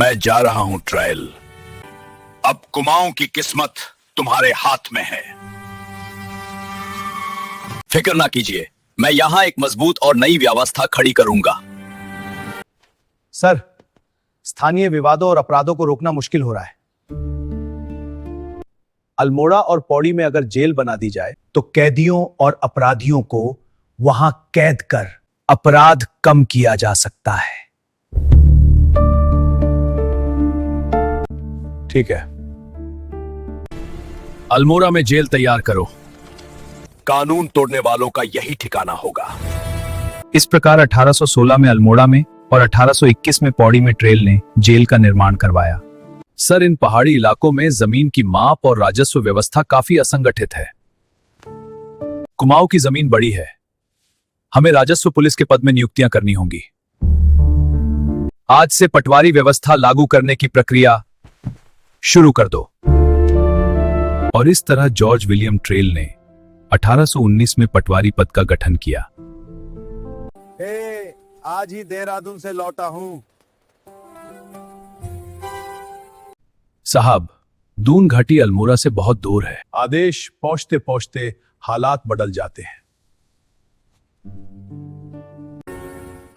मैं जा रहा हूं ट्रायल। अब कुमाऊं की किस्मत तुम्हारे हाथ में है। फिक्र ना कीजिए, मैं यहां एक मजबूत और नई व्यवस्था खड़ी करूंगा। सर, स्थानीय विवादों और अपराधों को रोकना मुश्किल हो रहा है। अल्मोड़ा और पौड़ी में अगर जेल बना दी जाए तो कैदियों और अपराधियों को वहां कैद कर अपराध कम किया जा सकता है। ठीक है। अल्मोड़ा में जेल तैयार करो। कानून तोड़ने वालों का यही ठिकाना होगा। इस प्रकार 1816 में अल्मोड़ा में और 1821 में पौड़ी में ट्रेल ने जेल का निर्माण करवाया। सर, इन पहाड़ी इलाकों में जमीन की माप और राजस्व व्यवस्था काफी असंगठित है। कुमाऊं की जमीन बड़ी है, हमें राजस्व पुलिस के पद में नियुक्तियां करनी होंगी। आज से पटवारी व्यवस्था लागू करने की प्रक्रिया शुरू कर दो। और इस तरह जॉर्ज विलियम ट्रेल ने 1819 में पटवारी पद का गठन किया। आज ही देहरादून से लौटा हूं। साहब, दून घाटी अल्मोड़ा से बहुत दूर है। आदेश पहुंचते पहुंचते हालात बदल जाते हैं।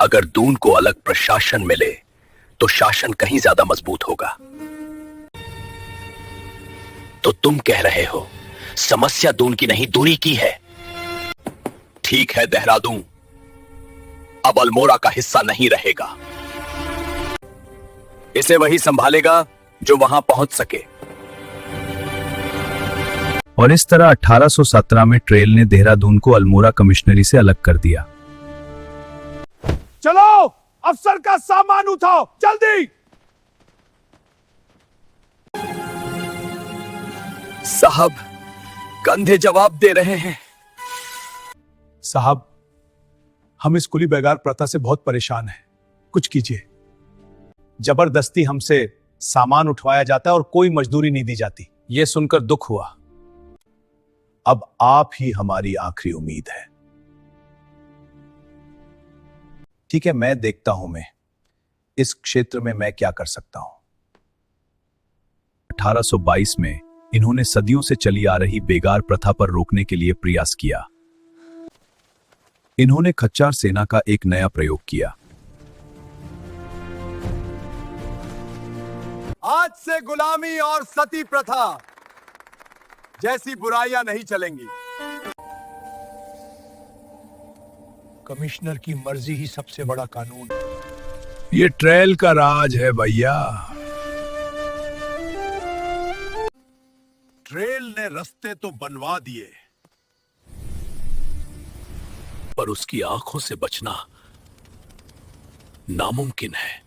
अगर दून को अलग प्रशासन मिले तो शासन कहीं ज्यादा मजबूत होगा। तो तुम कह रहे हो समस्या दून की नहीं दूरी की है। ठीक है, देहरादून अब अल्मोड़ा का हिस्सा नहीं रहेगा। इसे वही संभालेगा जो वहां पहुंच सके। और इस तरह 1817 में ट्रेल ने देहरादून को अल्मोड़ा कमिश्नरी से अलग कर दिया। चलो, अफसर का सामान उठाओ, जल्दी। साहब, कंधे जवाब दे रहे हैं। साहब, हम इस कुली बेगार प्रथा से बहुत परेशान हैं। कुछ कीजिए। जबरदस्ती हमसे सामान उठवाया जाता है और कोई मजदूरी नहीं दी जाती। यह सुनकर दुख हुआ। अब आप ही हमारी आखिरी उम्मीद है। ठीक है, मैं देखता हूं मैं इस क्षेत्र में मैं क्या कर सकता हूं। 1822 में इन्होंने सदियों से चली आ रही बेगार प्रथा पर रोकने के लिए प्रयास किया। इन्होंने खच्चर सेना का एक नया प्रयोग किया। आज से गुलामी और सती प्रथा जैसी बुराइयां नहीं चलेंगी। कमिश्नर की मर्जी ही सबसे बड़ा कानून। ये ट्रेल का राज है भैया। ट्रेल ने रास्ते तो बनवा दिए, पर उसकी आंखों से बचना नामुमकिन है।